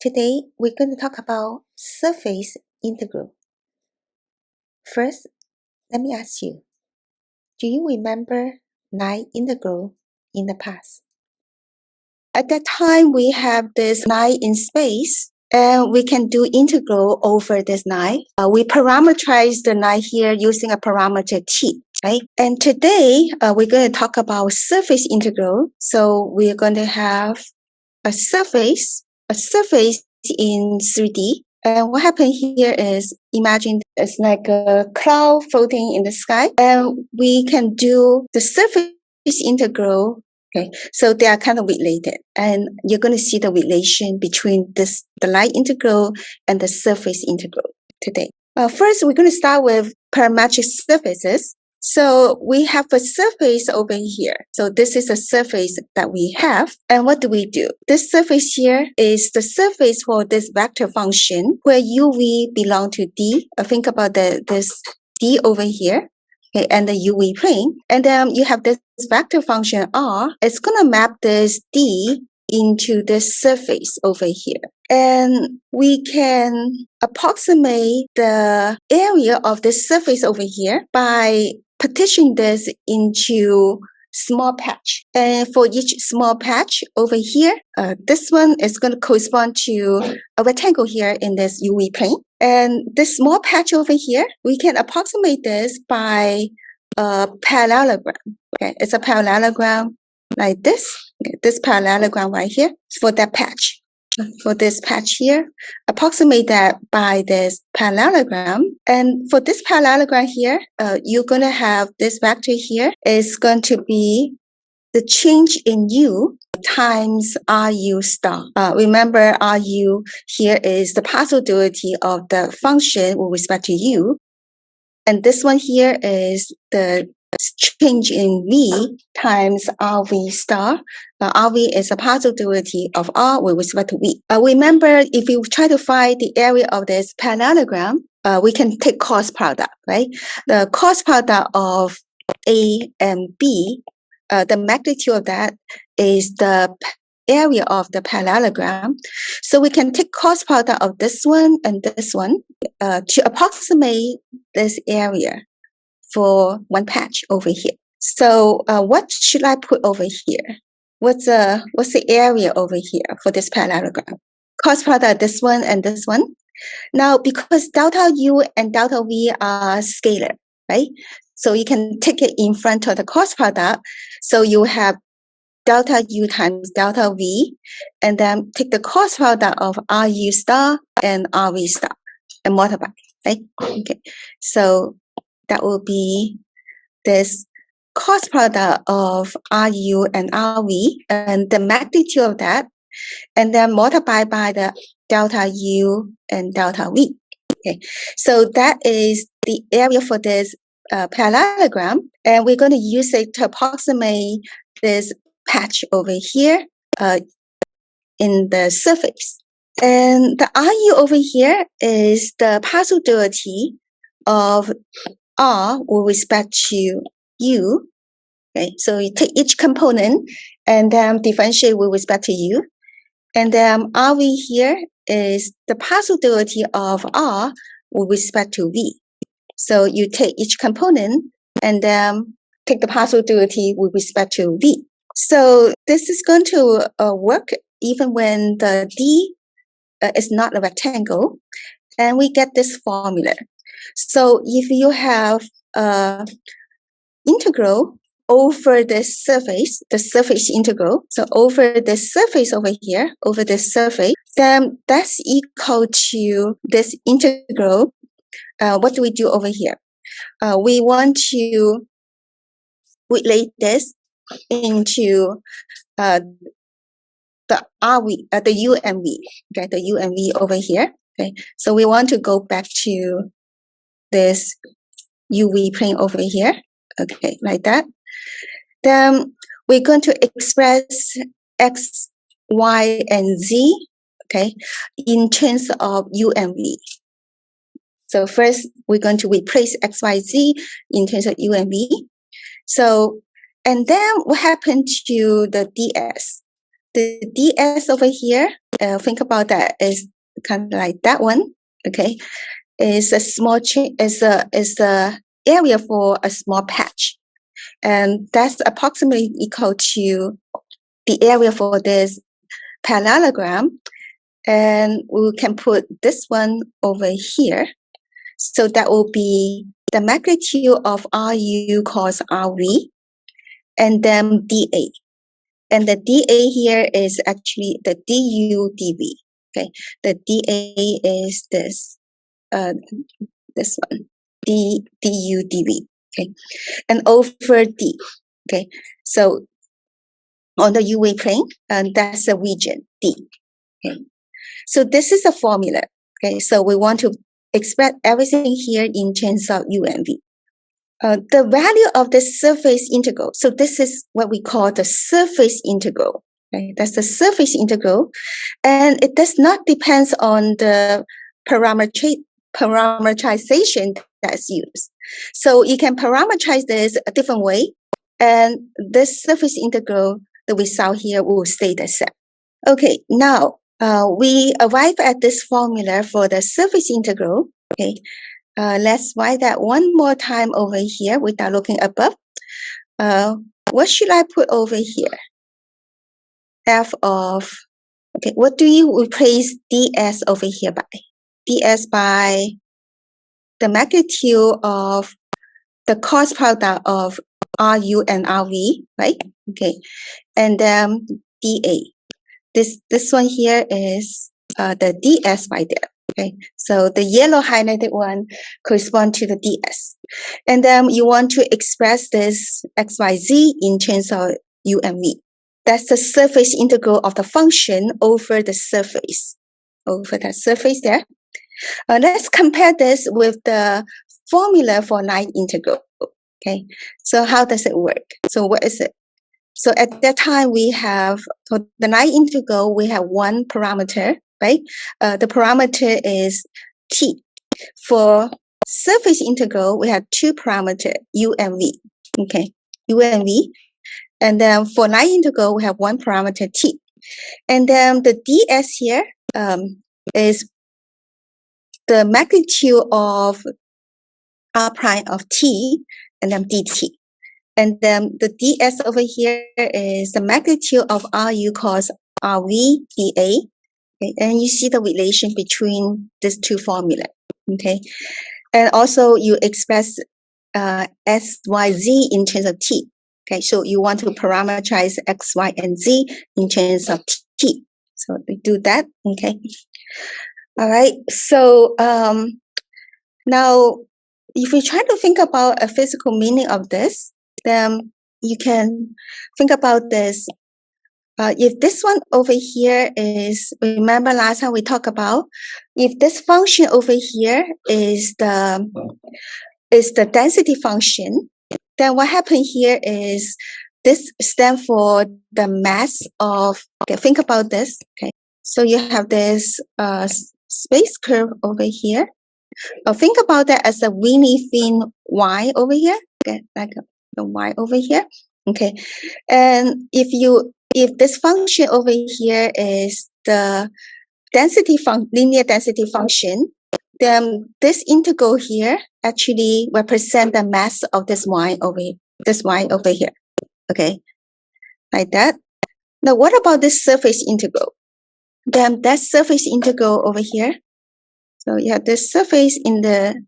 Today, we're going to talk about surface integral. First, let me ask you, do you remember line integral in the past? At that time, we have this line in space, and we can do integral over this line. We parameterize the line here using a parameter t, right? And today, we're going to talk about surface integral. So we're going to have a surface in 3D. And what happened here is, imagine it's like a cloud floating in the sky, and we can do the surface integral. Okay, so they are kind of related, and you're going to see the relation between the line integral and the surface integral today. First, we're going to start with parametric surfaces. So we have a surface over here. So this is a surface that we have. And what do we do? This surface here is the surface for this vector function where UV belong to D. Think about this D over here. Okay, and the UV plane. And then you have this vector function R. It's going to map this D into this surface over here. And we can approximate the area of this surface over here by partitioning this into small patch. And for each small patch over here, this one is going to correspond to a rectangle here in this UV plane. And this small patch over here, we can approximate this by a parallelogram. Okay, it's a parallelogram like this. Okay, this parallelogram right here for that patch. For this patch here, approximate that by this parallelogram. And for this parallelogram here, you're going to have this vector here is going to be the change in U times RU star. Remember, RU here is the partial derivative of the function with respect to U. And this one here is the change in V times RV star. RV is a partial derivative of R with respect to V. Remember, if you try to find the area of this parallelogram, we can take cross product, right? The cross product of A and B, the magnitude of that is the area of the parallelogram. So we can take cross product of this one and this one to approximate this area for one patch over here. So what should I put over here? What's the area over here for this parallelogram? Cross product this one and this one. Now, because delta U and delta V are scalar, right? So you can take it in front of the cross product. So you have delta U times delta V, and then take the cross product of RU star and RV star and multiply, right? Okay, so that will be this cross product of RU and RV and the magnitude of that, and then multiply by the delta U and delta V. Okay, so that is the area for this parallelogram, and we're going to use it to approximate this patch over here in the surface. And the RU over here is the partial derivative of R with respect to U. Okay, so you take each component and then differentiate with respect to U. And then RV here is the partial derivative of R with respect to V. So you take each component and then take the partial derivative with respect to V. So this is going to work even when the D is not a rectangle. And we get this formula. So if you have integral over this surface, the surface integral, so over the surface over here, over this surface, then that's equal to this integral. What do we do over here? We want to relate this into the RV, the U and V, okay, the U and V over here. Okay, so we want to go back to this UV plane over here. Okay, like that. Then we're going to express X, Y, and Z, okay, in terms of U and V. So first, we're going to replace X, Y, Z in terms of U and V. So, and then what happened to the DS? the ds over here, think about that, is kind of like that one, okay, is a small change, is a area for a small patch, and that's approximately equal to the area for this parallelogram, and we can put this one over here. So that will be the magnitude of RU cos RV, and then dA. And the dA here is actually the du dV. Okay, the dA is this one, du dV. Okay, and over d. Okay, so on the UV plane, and that's the region D. Okay, so this is a formula. Okay, so we want to express everything here in terms of U and V. The value of the surface integral. So this is what we call the surface integral. Okay, that's the surface integral, and it does not depend on the parameterization that's used. So you can parameterize this a different way, and this surface integral, the result here will stay the same. Okay, now we arrive at this formula for the surface integral. Okay, let's write that one more time over here without looking above. What should I put over here? F of, okay, what do you replace ds over here by? ds by the magnitude of the cross product of RU and RV, right? Okay, and then dA. This one here is the ds by there. Okay, so the yellow highlighted one corresponds to the ds. And then you want to express this xyz in terms of u and v. That's the surface integral of the function over the surface, over that surface there. Let's compare this with the formula for line integral. Okay, so how does it work? So what is it? So at that time, we have, for the line integral, we have one parameter, right? The parameter is t. For surface integral, we have two parameters, u and v. Okay, u and v. And then for line integral, we have one parameter t. And then the ds here is the magnitude of r prime of t, and then dt. And then the ds over here is the magnitude of RU cos RV dA. Okay, and you see the relation between these two formulas. Okay, and also you express SYZ in terms of t. Okay, so you want to parameterize x, y, and z in terms of t. So we do that. Okay. All right. So now, if we try to think about a physical meaning of this, then you can think about this. If this one over here is, remember last time we talked about, if this function over here is the density function, then what happened here is this stands for the mass of, okay, think about this. Okay, so you have this space curve over here. Think about that as a really thin y over here. Okay, like the y over here. Okay, and if this function over here is the linear density function, then this integral here actually represent the mass of this y over here. Okay, like that. Now, what about this surface integral? Then that surface integral over here. So you have this surface in the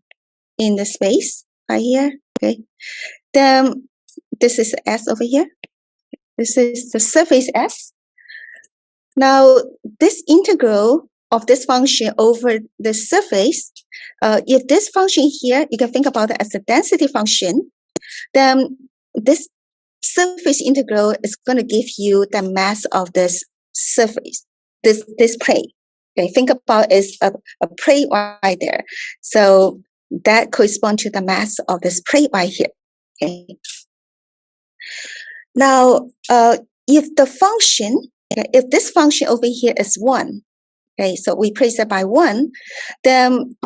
space right here. Okay, then this is S over here. This is the surface S. Now, this integral of this function over the surface, if this function here, you can think about it as a density function, then this surface integral is going to give you the mass of this surface, this plane. Okay, think about it as a plate right there. So that corresponds to the mass of this plate right here. Okay. Now, if the function, okay, if this function over here is 1, okay, so we place it by 1, then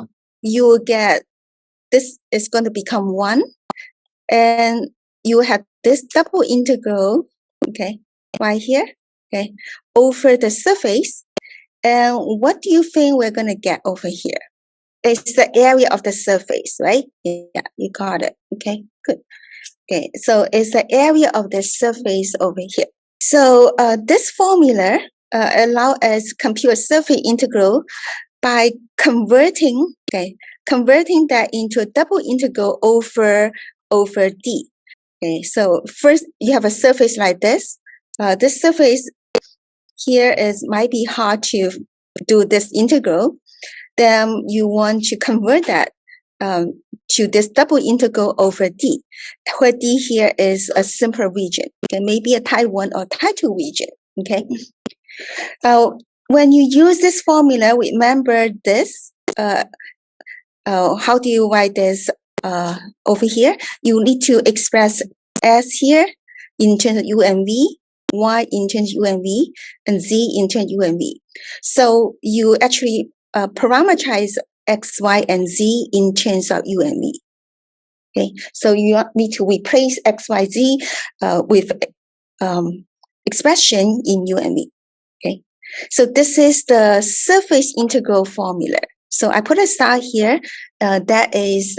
you will get, this is going to become 1, and you have this double integral, okay, right here. okay, over the surface. And what do you think we're going to get over here? It's the area of the surface, right? Yeah, you got it. Okay, good. Okay, so it's the area of the surface over here. So this formula allow us compute a surface integral by converting that into a double integral over d. Okay, so first you have a surface like this. This surface here might be hard to do this integral. Then you want to convert that to this double integral over d, where d here is a simple region. Okay, maybe a type 1 or type 2 region. Okay. When you use this formula, remember this. How do you write this over here? You need to express S here in terms of U and V, Y in terms of U and V, and Z in terms of U and V. So you actually parameterize X, Y, and Z in terms of U and V. Okay, so you need to replace X, Y, Z with expression in U and V. Okay, so this is the surface integral formula. So I put a star here. That is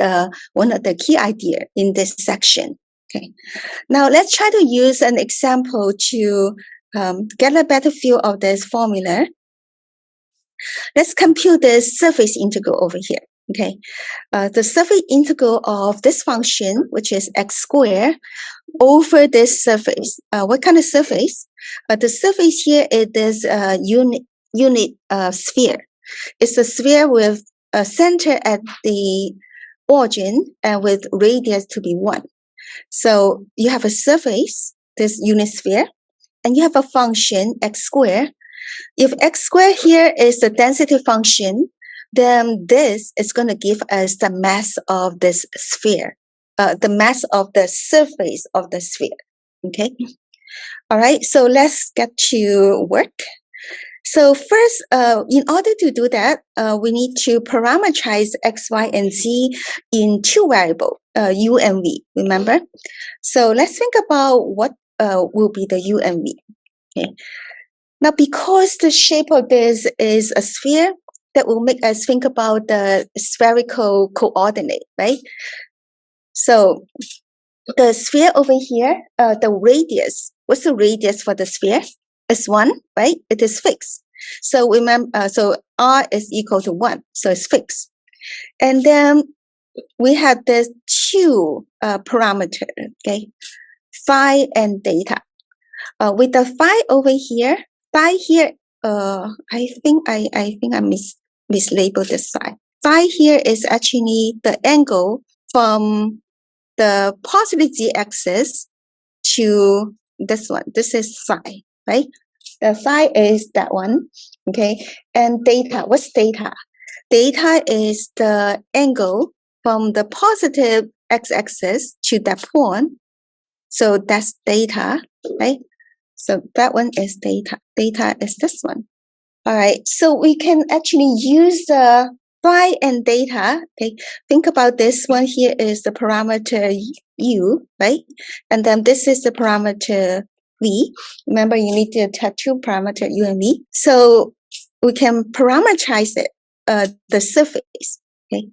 one of the key ideas in this section. Okay, now let's try to use an example to get a better feel of this formula. Let's compute the surface integral over here. Okay, the surface integral of this function, which is x squared, over this surface. What kind of surface? The surface here is a unit sphere. It's a sphere with a center at the origin and with radius to be 1. So you have a surface, this unit sphere, and you have a function x squared. If x squared here is the density function, then this is going to give us the mass of this sphere, the mass of the surface of the sphere. Okay. All right. So let's get to work. So first, in order to do that, we need to parameterize x, y, and z in two variables, u and v. Remember? So let's think about what will be the u and v. Okay. Now, because the shape of this is a sphere, that will make us think about the spherical coordinate, right? So the sphere over here, the radius, what's the radius for the sphere? It's 1, right? It is fixed. So remember, so r is equal to 1, so it's fixed. And then we have this two parameter, okay, phi and theta. With the phi over here, phi here, I think I mislabeled this phi. Phi here is actually the angle from the positive z-axis to this one. This is phi, right? The phi is that one, okay? And theta, what's theta? Theta is the angle from the positive x-axis to that point. So that's theta, right? So that one is theta. Theta is this one. All right. So we can actually use the phi and theta. Okay. Think about this one here is the parameter u, right? And then this is the parameter v. Remember, you need to have two parameters u and v. So we can parameterize it, the surface. Okay.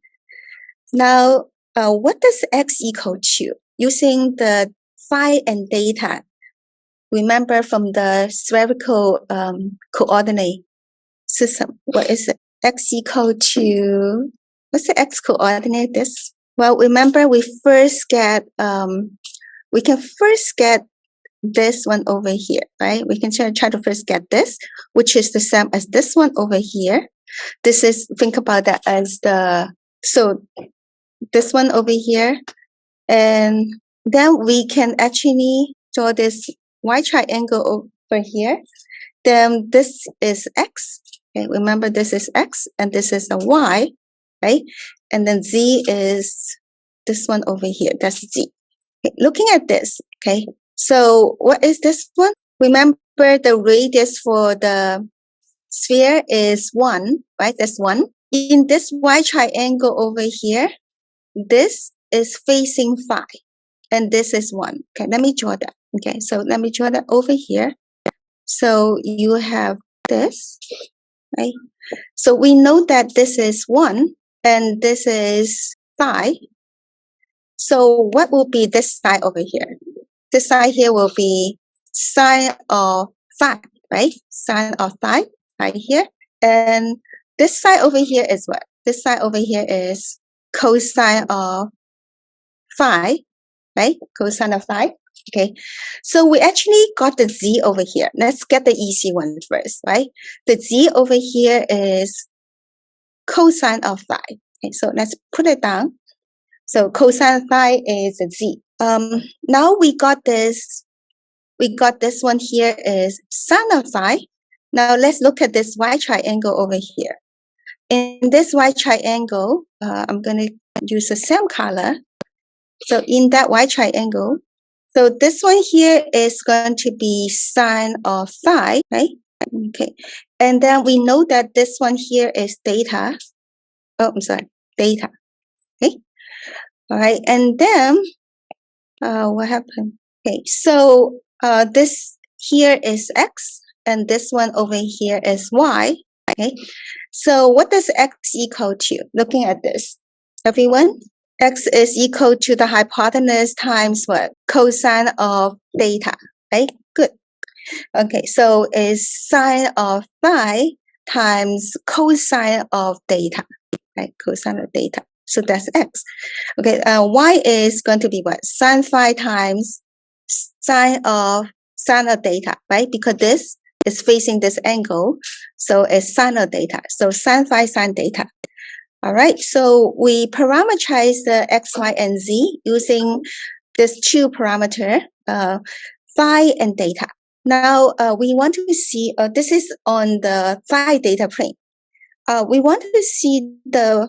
Now, what does x equal to? Using the phi and theta. Remember from the spherical coordinate system, what is it? X equal to, what's the x coordinate this? Well, remember we first get, we can first get this one over here, right? We can try to first get this, which is the same as this one over here. This is, think about that as the, so this one over here. And then we can actually draw this y triangle over here. Then this is x. Okay, remember this is x and this is the y, right? And then z is this one over here. That's z. Okay, looking at this, okay. So what is this one? Remember the radius for the sphere is 1, right? That's 1. In this y triangle over here, this is facing phi. And this is 1. Okay, let me draw that. Okay, so let me draw that over here. So you have this, right? So we know that this is 1 and this is phi. So what will be this side over here? This side here will be sine of phi, right? Sine of phi right here. And this side over here is what? This side over here is cosine of phi, right? Cosine of phi. Okay, so we actually got the z over here. Let's get the easy one first, right? The z over here is cosine of phi. Okay, so let's put it down. So cosine phi is a z. Now we got this one here is sine of phi. Now let's look at this y triangle over here. In this y triangle, I'm going to use the same color. So in that y triangle, so this one here is going to be sine of phi, right? Okay. And then we know that this one here is theta. Oh, I'm sorry, theta. Okay. All right. And then what happened? Okay. So this here is x and this one over here is y. Okay. So what does x equal to? Looking at this, everyone, x is equal to the hypotenuse times what? Cosine of theta, right? Good. Okay, so it's sine of phi times cosine of theta, right? Cosine of theta. So that's x. Okay, y is going to be what? Sine phi times sine of theta, right? Because this is facing this angle, so it's sine of theta. So sine phi sine theta. All right, so we parameterize the x, y, and z using this two parameter, phi and theta. Now we want to see, this is on the phi data plane. We want to see the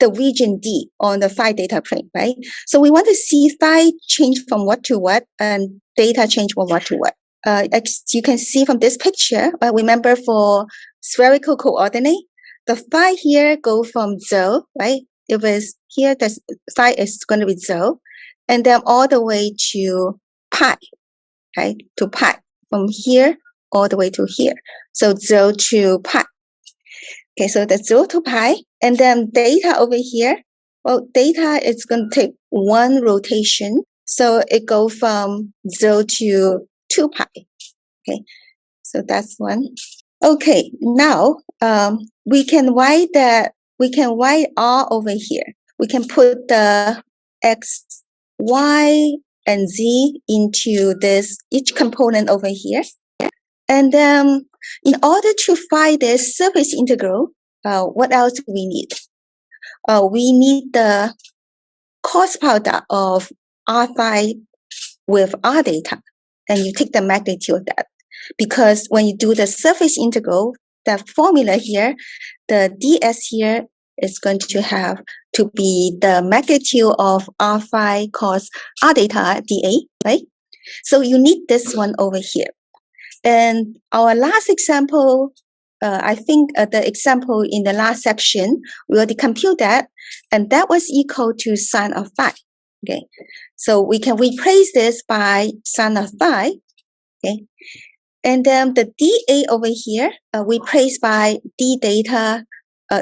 region D on the phi data plane, right? So we want to see phi change from what to what and theta change from what to what. As you can see from this picture, remember for spherical coordinate, the phi here go from 0, right? If it's here, the phi is going to be 0, and then all the way to pi, right? To pi, from here all the way to here. So 0 to pi. Okay, so that's 0 to pi. And then theta over here, well, theta is going to take one rotation. So it goes from 0 to 2 pi. Okay, so that's one. Okay, now we can write R over here. We can put the x, y, and z into this each component over here. And then in order to find the surface integral, what else do we need? We need the cos product of R phi with R theta, and you take the magnitude of that. Because when you do the surface integral, that formula here, the ds here is going to have to be the magnitude of R phi cos R theta dA, right? So you need this one over here. And our last example, I think the example in the last section, we already compute that, and that was equal to sine of phi. Okay, so we can replace this by sine of phi. Okay, and then the dA over here, we replace by d theta,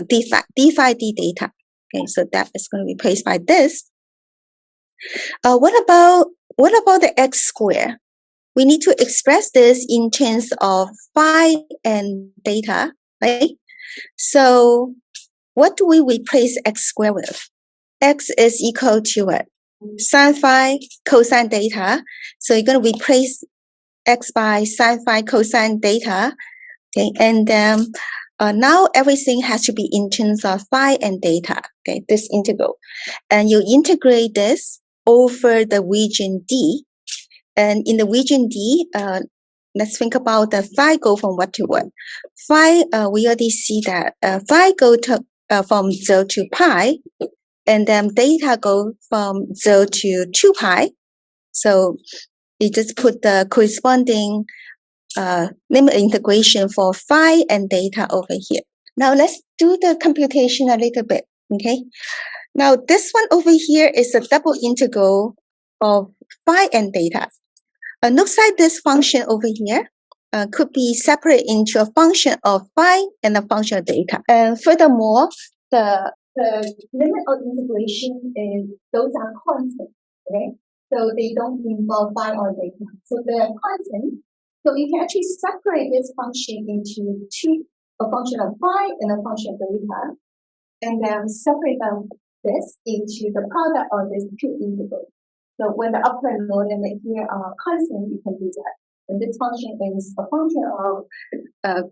d phi d theta. Okay, so that is going to be replaced by this. What about the x squared? We need to express this in terms of phi and theta, right? So what do we replace x squared with? X is equal to what? Sine phi cosine theta. So you're going to replace x by sine phi cosine theta. Okay, and now everything has to be in terms of phi and theta. Okay, this integral. And you integrate this over the region D. And in the region D, let's think about the phi go from what to what. Phi, we already see that phi go to from 0 to pi, and then theta go from 0 to 2 pi. So you just put the corresponding limit integration for phi and theta over here. Now let's do the computation a little bit, okay? Now this one over here is a double integral of phi and theta. Looks like this function over here. could be separated into a function of phi and a function of data. And furthermore, the limit of integration is those are constant, okay? So they don't involve phi or data. So they're constant. So you can actually separate this function into a function of phi and a function of data, and then separate this into the product of these two integrals. So when the upper and lower limit here are constant, you can do that. And this function is a function of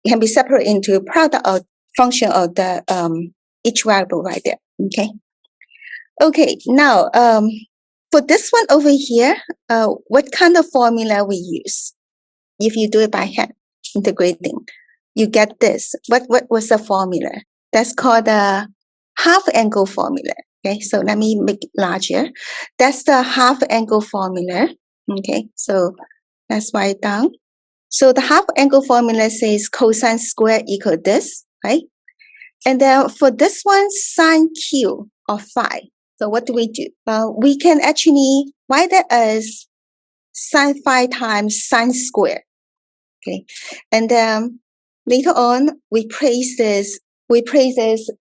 can be separated into a product of function of the each variable right there. Okay. Okay. Now for this one over here, what kind of formula we use? If you do it by hand, integrating, you get this. What was the formula? That's called the half angle formula. Okay, so let me make it larger. That's the half angle formula. Okay, so let's write it down. So the half angle formula says cosine squared equal this, right? And then for this one, sine q of phi. So what do? We can actually write that as sine phi times sine squared. Okay, and then later on we place this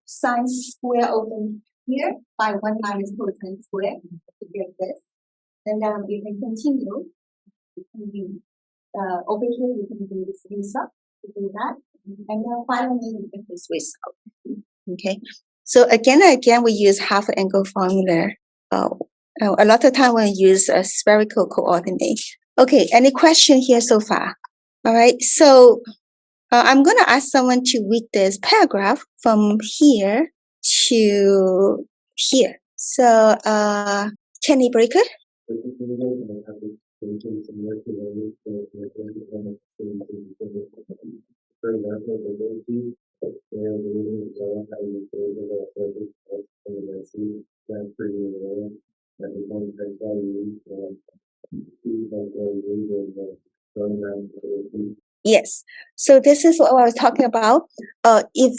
sine square over here by 1 minus cosine square to get this, and then we can continue. Over here you can do this result to do that, and then finally you get this result. Okay, so again and again we use half angle formula. A lot of time we use a spherical coordinate. Okay, any question here so far? All right, so I'm going to ask someone to read this paragraph from here to here. So, can you break it? Yes. So this is what I was talking about. If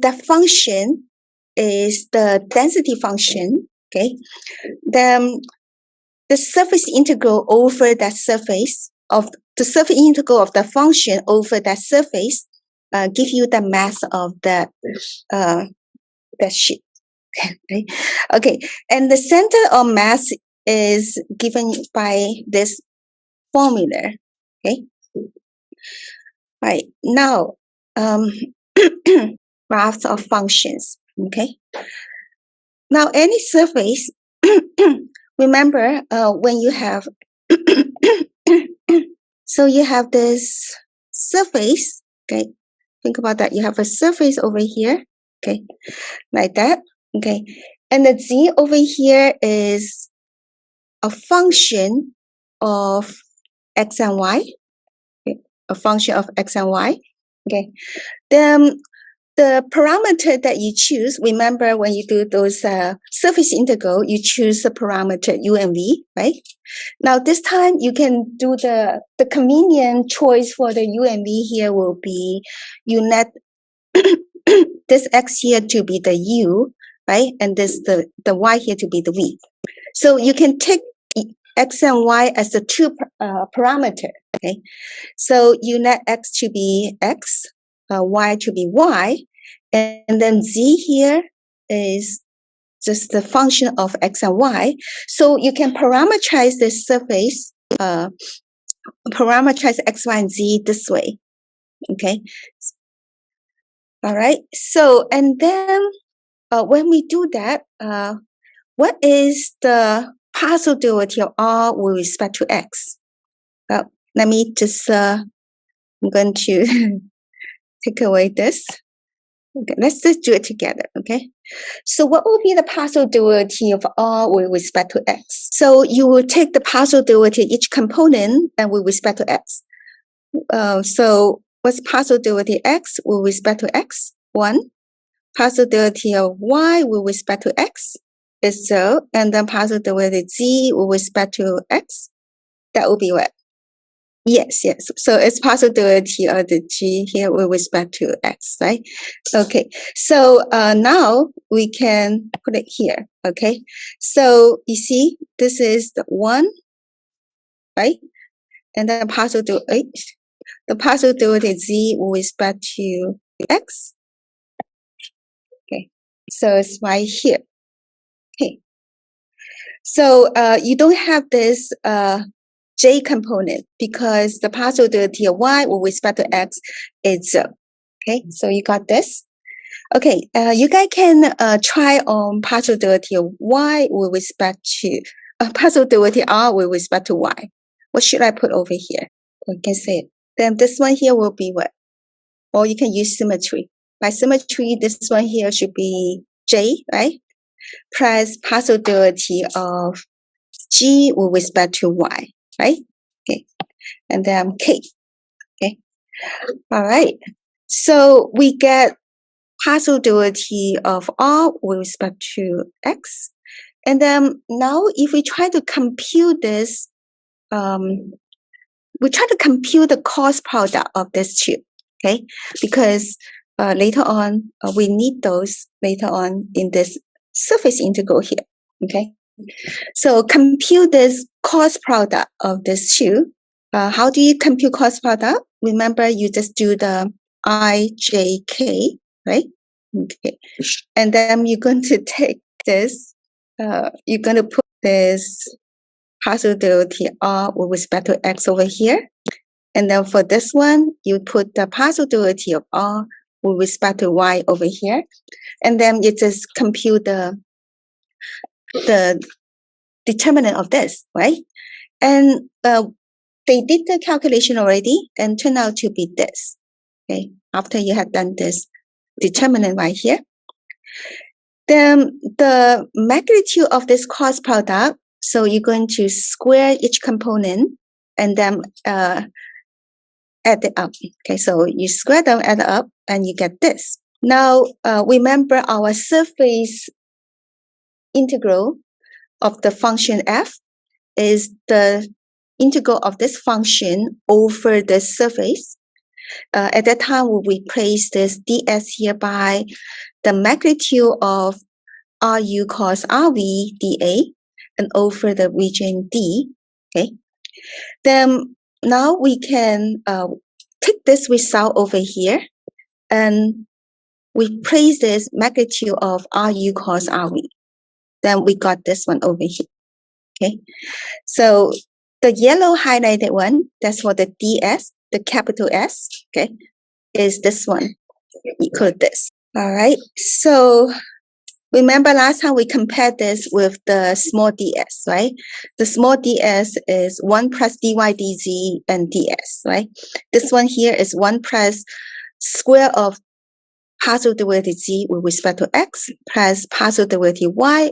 the function is the density function, okay, then the surface integral over that surface of the surface integral of the function over that surface give you the mass of that sheet. Okay. Okay, and the center of mass is given by this formula. Okay. Right now, graphs of functions. Okay. Now, any surface. Remember, when you have so you have this surface. Okay. Think about that. You have a surface over here. Okay, like that. Okay, and the z over here is a function of x and y. Okay, a function of x and y. Okay, then the parameter that you choose, remember when you do those surface integral, you choose the parameter u and v, right? Now this time you can do the convenient choice for the u and v here will be you net this x here to be the u, right? And this the y here to be the v. So you can take x and y as the two parameter, okay? So you net x to be x, y to be y, and then z here is just the function of x and y. So you can parameterize this surface, parameterize x, y, and z this way, okay? All right, so, and then when we do that, what is the partial derivative of r with respect to x? Let me just, I'm going to take away this. Okay, let's just do it together, okay? So what will be the partial derivative of r with respect to x? So you will take the partial derivative each component and with respect to x. So what's partial derivative x with respect to x? 1. Partial derivative of y with respect to x is 0. And then partial derivative z with respect to x, that will be what? Yes, yes. So it's partial derivative of the g here with respect to x, right? Okay. So now we can put it here, okay? So you see, this is the 1, right? And then partial derivative z with respect to x. Okay, so it's right here. Okay, so you don't have this j component because the partial derivative of y with respect to x is 0. Okay, so you got this. Okay, you guys can try on partial derivative of y with respect to partial derivative r with respect to y. What should I put over here? You can say it. Then this one here will be what? Or you can use symmetry. By symmetry, this one here should be j, right? Plus partial derivative of g with respect to y, right? Okay, and then k. Okay, all right. So we get partial derivative of r with respect to x. And then now if we try to compute this, we try to compute the cross product of these two, okay? Because later on, we need those later on in this surface integral here, okay? So compute this cross product of these two. How do you compute cross product? Remember, you just do the ijk, right? Okay. And then you're going to take this, you're going to put this partial derivative r with respect to x over here. And then for this one, you put the partial derivative of r with respect to y over here. And then you just compute the determinant of this, right? And they did the calculation already and turned out to be this, okay? After you have done this determinant right here. Then the magnitude of this cross product, so you're going to square each component and then add it up. Okay, so you square them, add it up, and you get this. Now, remember our surface integral of the function f is the integral of this function over the surface. At that time, we replace this ds here by the magnitude of ru cos rv dA and over the region D. Okay. Then now we can take this result over here and we place this magnitude of ru cos rv. Then we got this one over here. Okay. So the yellow highlighted one, that's for the ds, the capital S, okay, is this one, equal to this. All right. So remember last time we compared this with the small ds, right? The small ds is 1 plus dy dz and ds, right? This one here is 1 plus square of partial derivative z with respect to x plus partial derivative y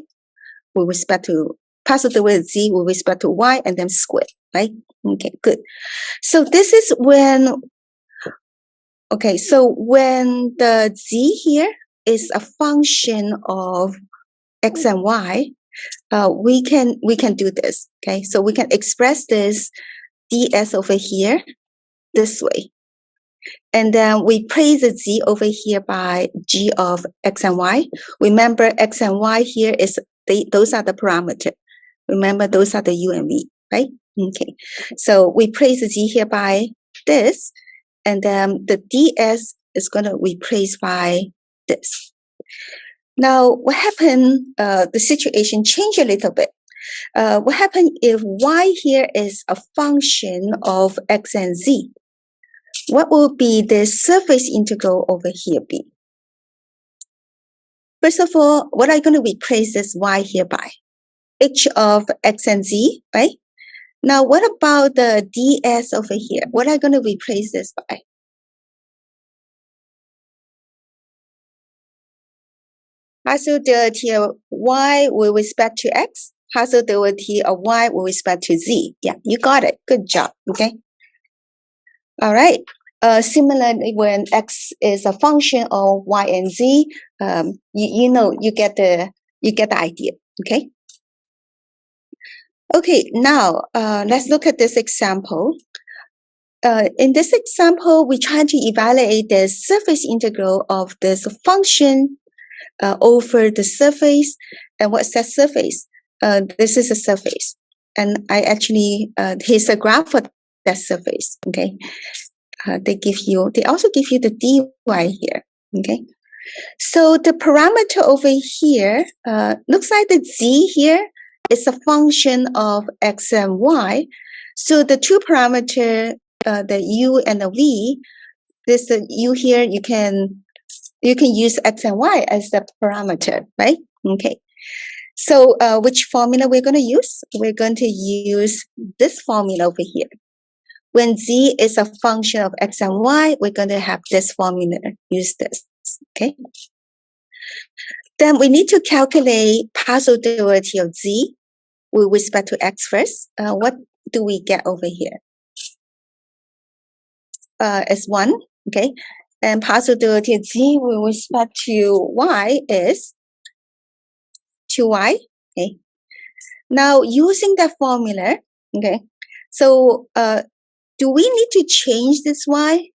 with respect to partial derivative z with respect to y and then square, right? Okay, good. So this is when, okay, so when the z here is a function of x and y, we can do this. Okay, so we can express this ds over here this way, and then we place the z over here by g of x and y. Remember, x and y here is those are the parameters. Remember, those are the u and v, right? Okay, so we place the z here by this, and then the ds is going to replace by this. Now, what happened, the situation changed a little bit. What happened if y here is a function of x and z? What will be the surface integral over here be? First of all, what are you going to replace this y here by? H of x and z, right? Now, what about the ds over here? What are you going to replace this by? Partial derivative y with respect to x, partial derivative of y with respect to z. Yeah, you got it. Good job. Okay. All right. Similarly, when x is a function of y and z, you get the idea. Okay. Okay. Now, let's look at this example. In this example, we try to evaluate the surface integral of this function over the surface. And what's that surface? This is a surface. and I actually, here's a graph for that surface, okay? They also give you the dy here, okay? So the parameter over here, looks like the z here is a function of x and y. So the two parameter, the u and the v, this u here, you can use x and y as the parameter, right? Okay. So which formula we're going to use? We're going to use this formula over here. When z is a function of x and y, we're going to have this formula, use this, okay? Then we need to calculate partial derivative of z with respect to x first. What do we get over here? Is 1, okay? And partial derivative z with respect to y is 2y, okay? Now, using that formula, okay, so do we need to change this y?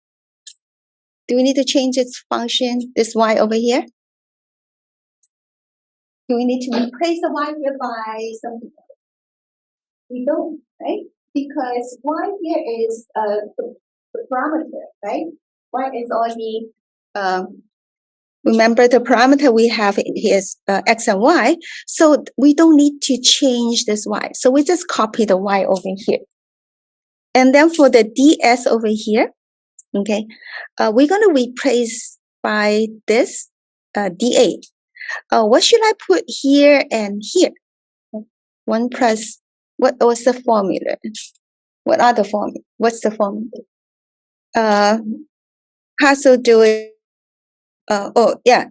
Do we need to change its function, this y over here? Do we need to replace the y here by something else? We don't, right? Because y here is the parameter, right? Y is already, remember the parameter we have here is x and y. So we don't need to change this y. So we just copy the y over here. And then for the ds over here, okay, we're going to replace by this dA. What should I put here and here? 1 plus, what was the formula? What are the formula? What's the formula? Partial derivative, oh yeah,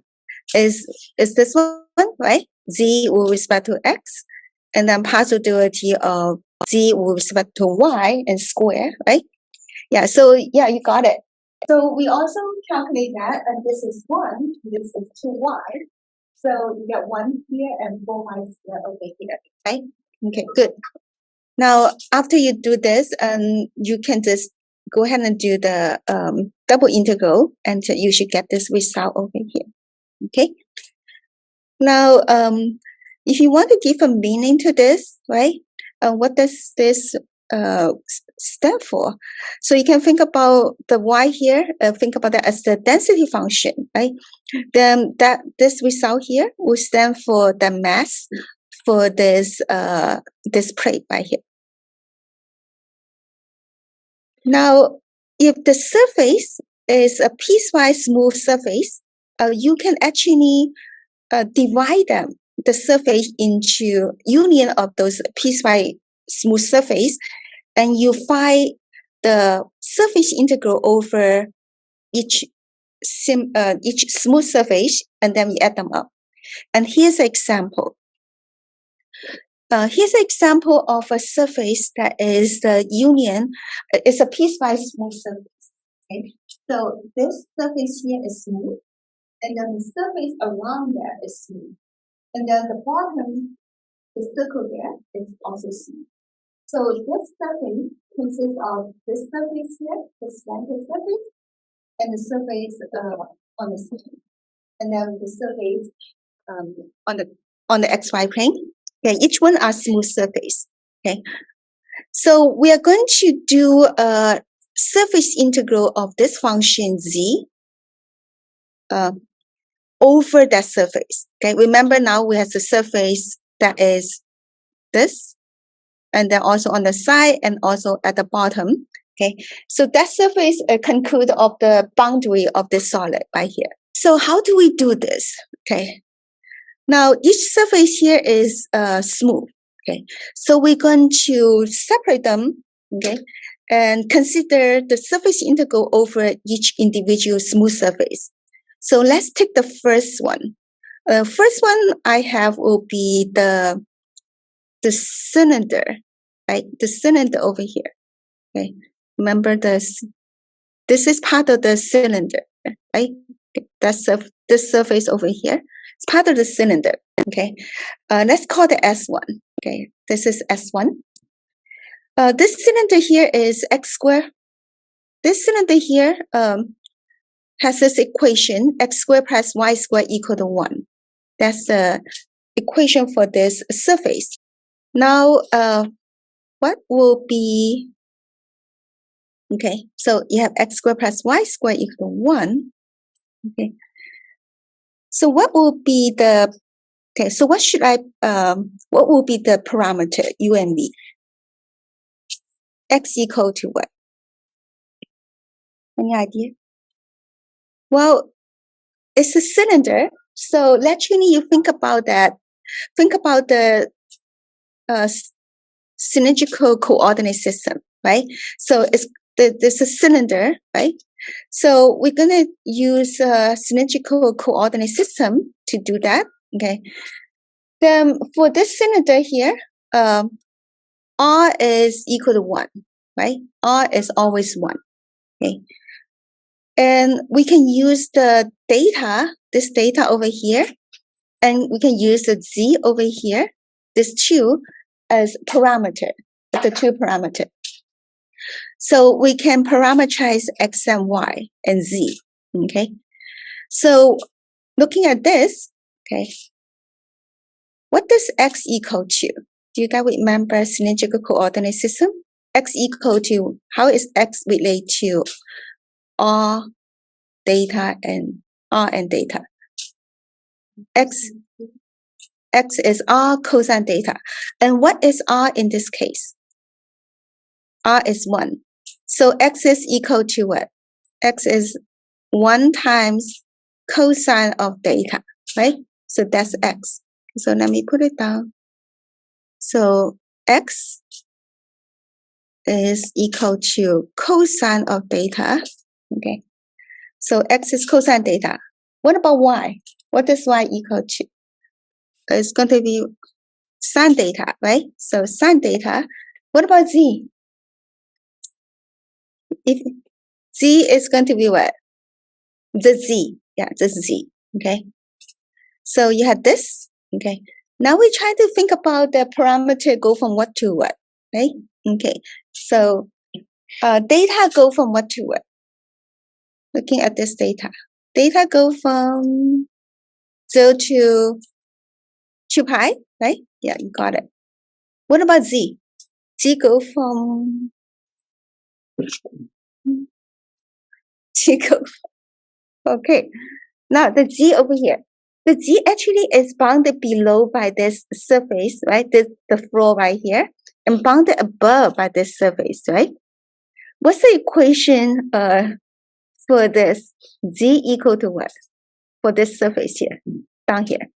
is this one, right? Z with respect to x, and then partial derivative of z with respect to y and square, right? Yeah, so yeah, you got it. So we also calculate that, and this is 1, this is 2y. So you get 1 here and 4y squared over here, right? Okay, good. Now, after you do this, you can just go ahead and do the double integral, and you should get this result over here. Okay. Now, if you want to give a meaning to this, right? What does this stand for? So you can think about the y here. Think about that as the density function, right? Then this result here will stand for the mass for this this plate right here. Now, if the surface is a piecewise smooth surface, you can actually divide them, the surface, into union of those piecewise smooth surface, and you find the surface integral over each smooth surface, and then we add them up. And here's an example. Here's an example of a surface that is the union. It's a piecewise smooth surface. Okay? So this surface here is smooth, and then the surface around that is smooth. And then the bottom, the circle there, is also smooth. So this surface consists of this surface here, the slanted surface, and the surface on the center, and then the surface on the xy plane. Okay, each one are smooth surface. Okay, so we are going to do a surface integral of this function z over that surface. Okay, remember now we have the surface that is this, and then also on the side and also at the bottom. Okay, so that surface conclude of the boundary of the solid right here. So how do we do this? Okay, now each surface here is smooth. Okay, so we're going to separate them. Okay, and consider the surface integral over each individual smooth surface. So let's take the first one. First one I have will be the cylinder, right? The cylinder over here. Okay, remember this. This is part of the cylinder, right? That's this surface over here. It's part of the cylinder. Okay, let's call the S1. Okay, this is S1. This cylinder here is x squared. This cylinder here has this equation: x squared plus y squared equal to 1. That's the equation for this surface. Now, what will be, okay, so you have x squared plus y squared equal to 1. Okay, so what will be the, okay, so what should I, what will be the parameter u and v? X equal to what? Any idea? Well, it's a cylinder, so naturally you think about that. Think about the cylindrical coordinate system, right? So there's a cylinder, right? So we're gonna use a cylindrical coordinate system to do that. Okay. Then for this cylinder here, R is equal to 1, right? R is always 1. Okay. And we can use the data, this data over here, and we can use the Z over here, this 2, as parameter, the 2 parameter. So we can parameterize X and Y and Z, okay? So looking at this, okay, what does X equal to? Do you guys remember cylindrical coordinate system? X equal to, how is X related to R data and R and data? X is R cosine data. And what is R in this case? R is 1. So X is equal to what? X is 1 times cosine of data, right? So that's X. So let me put it down. So X is equal to cosine of data. Okay. So X is cosine data. What about Y? What is Y equal to? It's going to be sine data, right? So sine data. What about Z? If Z is going to be what? The Z. Yeah, the Z. Okay. So you have this. Okay. Now we try to think about the parameter go from what to what, right? Okay. So data go from what to what? Looking at this data. Data go from 0 to 2 pi, right? Yeah, you got it. What about Z? Z go from okay. Now the Z over here. The Z actually is bounded below by this surface, right? The floor right here, and bounded above by this surface, right? What's the equation for this? Z equal to what? For this surface here, down here.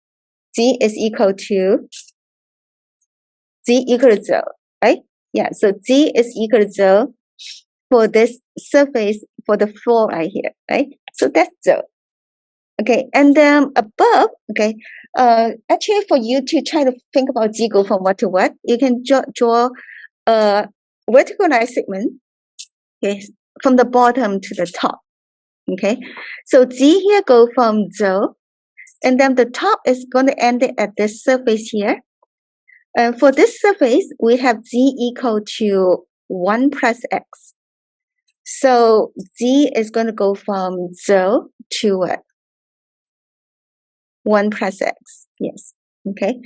Z is equal to 0, right? Yeah, so Z is equal to 0 for this surface for the floor right here, right? So that's 0. Okay, and then above, okay, actually for you to try to think about Z go from what to what, you can draw a vertical line segment, okay, from the bottom to the top, okay. So Z here go from 0, and then the top is going to end at this surface here. And for this surface, we have Z equal to 1 plus X. So Z is going to go from 0 to what? 1 plus X. Yes. Okay.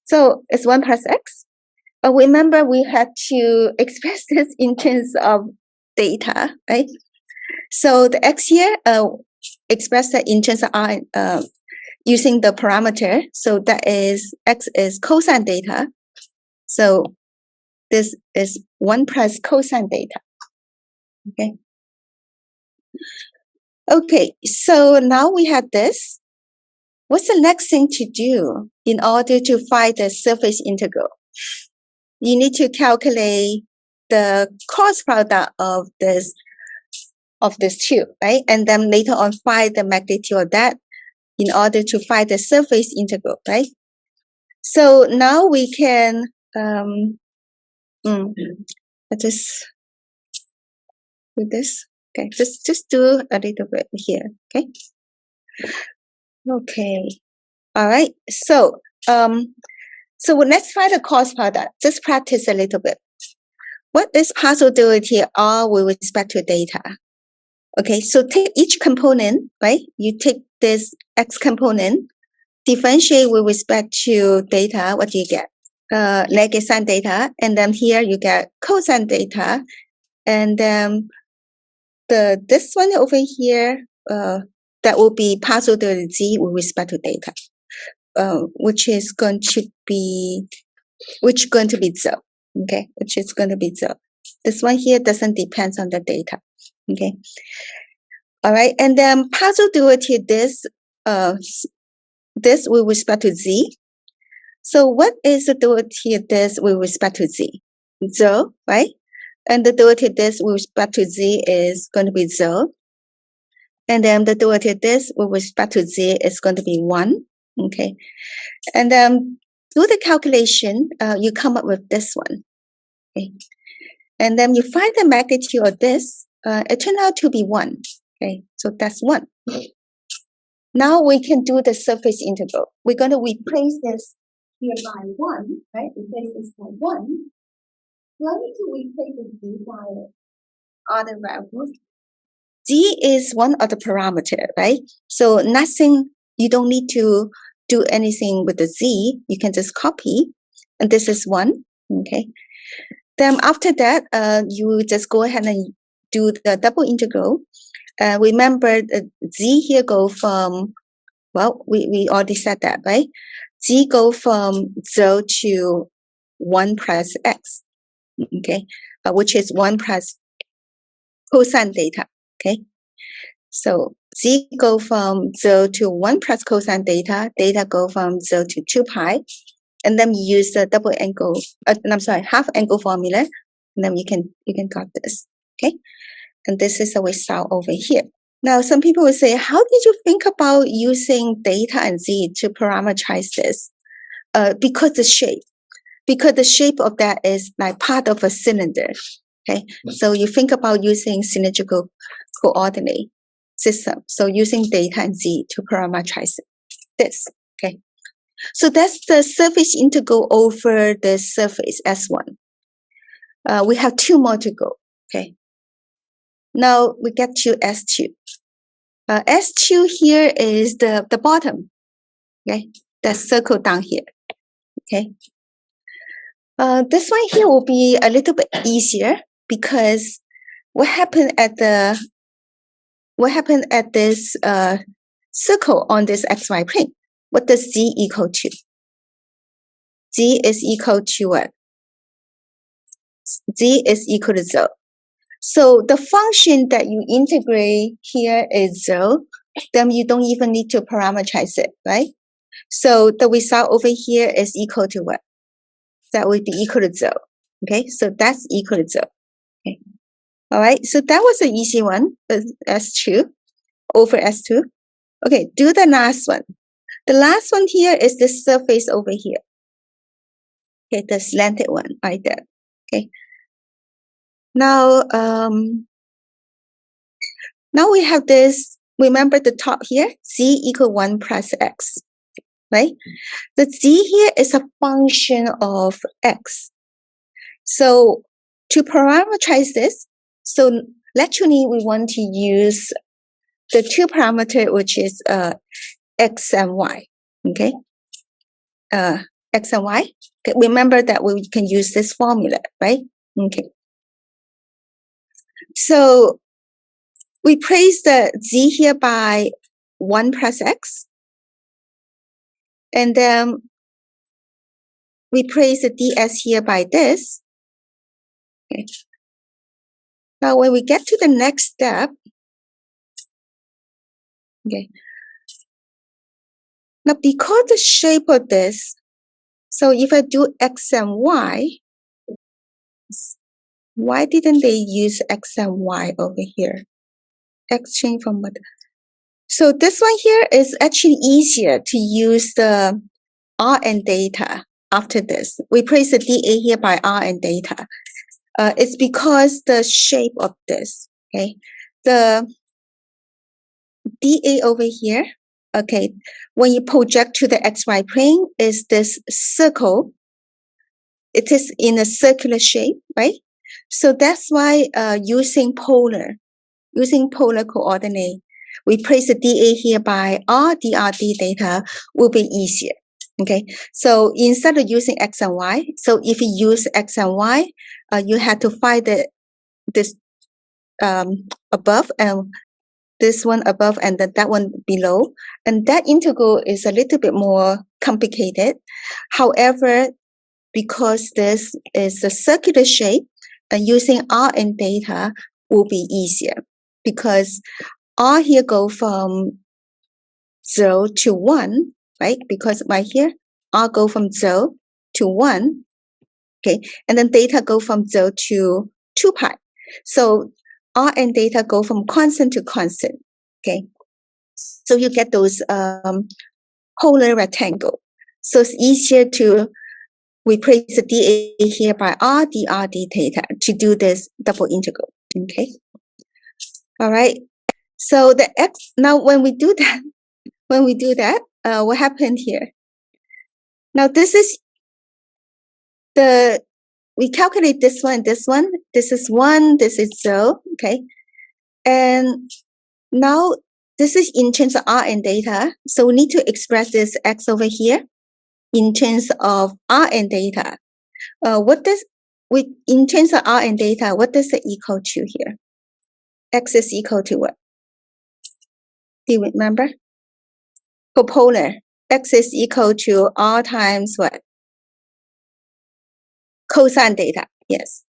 So it's 1 plus X. Remember, we had to express this in terms of data, right? So the X here, express that in terms of R, using the parameter. So that is X is cosine data. So this is 1 plus cosine data. Okay. Okay. So now we have this. What's the next thing to do in order to find the surface integral? You need to calculate the cross product of this 2, right? And then later on find the magnitude of that in order to find the surface integral, right? So now we can let's just do this. Okay, just do a little bit here. Okay. Okay. All right. So so let's find the cross product. Just practice a little bit. What is possibility R with respect to data? Okay, so take each component, right? You take this X component, differentiate with respect to data, what do you get? negative sign data, and then here you get cosine data, and then this one over here, that will be partial derivative z with respect to data, which is going to be 0. Okay, which is going to be 0. This one here doesn't depend on the data. Okay. All right, and then partial derivative this with respect to z. So what is the derivative this with respect to z? 0, right? And the derivative this with respect to z is going to be 0. And then the derivative this with respect to z is going to be 1. Okay. And then do the calculation, you come up with this one. Okay. And then you find the magnitude of this, it turned out to be 1. Okay, so that's 1. Now we can do the surface integral. We're going to replace this here by 1, right? Replace this by 1. Do I need to replace the z by other variables? Z is one of the parameter, right? So nothing, you don't need to do anything with the z. You can just copy, and this is 1. Okay. Then after that, you just go ahead and do the double integral. Remember, the z here go from, well, we already said that, right? Z go from 0 to 1 plus x, okay, which is 1 plus cosine data, okay? So z go from 0 to 1 plus cosine data go from 0 to 2 pi, and then you use the double angle, half angle formula, and then you can got this, okay? And this is the result over here. Now, some people will say, how did you think about using data and z to parameterize this? Because the shape of that is like part of a cylinder, okay? So you think about using cylindrical coordinate system. So using data and z to parameterize this, okay? So that's the surface integral over the surface S1. We have 2 more to go, okay? Now we get to S2. S2 here is the bottom, okay? The circle down here, okay? This one here will be a little bit easier because what happened at this circle on this xy plane? What does z equal to? Z is equal to what? Z is equal to 0. So the function that you integrate here is 0, then you don't even need to parameterize it, right? So the result over here is equal to what? That would be equal to 0. Okay, so that's equal to 0. Okay. All right, so that was an easy one, S2 over S2. Okay, do the last one. The last one here is the surface over here. Okay, the slanted one right there. Okay. Now, now we have this, remember the top here, z equal 1 plus x, right? The z here is a function of x. So to parameterize this, so naturally we want to use the 2 parameter, which is x and y, okay? X and y. Okay, remember that we can use this formula, right? Okay. So we replace the z here by 1 plus x. And then we replace the ds here by this. Okay. Now when we get to the next step, okay. Now because the shape of this, so if I do x and y, why didn't they use x and y over here? Exchange from what? So this one here is actually easier to use the Rn data after this. We replace the dA here by Rn data. It's because the shape of this, okay? The dA over here, okay, when you project to the xy plane is this circle. It is in a circular shape, right? So that's why using polar coordinate, we place the dA here by r drd data will be easier. Okay, so instead of using x and y, so if you use x and y, you have to find this above and this one above and that one below, and that integral is a little bit more complicated. However, because this is a circular shape, using r and theta will be easier, because r here go from 0 to 1, right? Because right here, r go from 0 to 1, okay? And then theta go from 0 to 2 pi. So r and theta go from constant to constant, okay? So you get those polar rectangle. So it's easier to replace the dA here by r, dr, d theta to do this double integral, okay? All right. So the x, now when we do that, what happened here? Now this is we calculate this one, this is 1, this is 0, okay? And now this is in terms of r and theta, so we need to express this x over here in terms of r and theta. In terms of r and theta, what does it equal to here? X is equal to what? Do you remember? For polar, x is equal to r times what? Cosine theta, yes.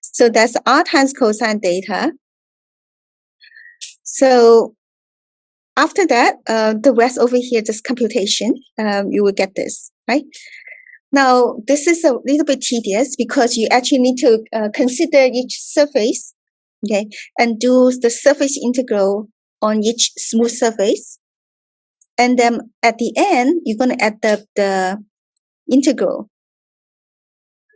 So that's r times cosine theta. So after that, the rest over here, just computation, you will get this, right? Now, this is a little bit tedious because you actually need to consider each surface, okay, and do the surface integral on each smooth surface. And then at the end, you're going to add the integral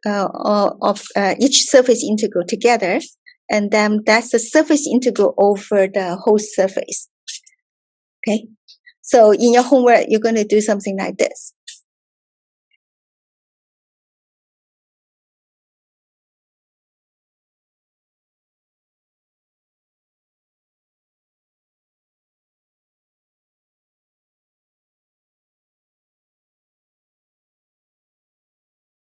of each surface integral together. And then that's the surface integral over the whole surface. Okay. So in your homework, you're going to do something like this.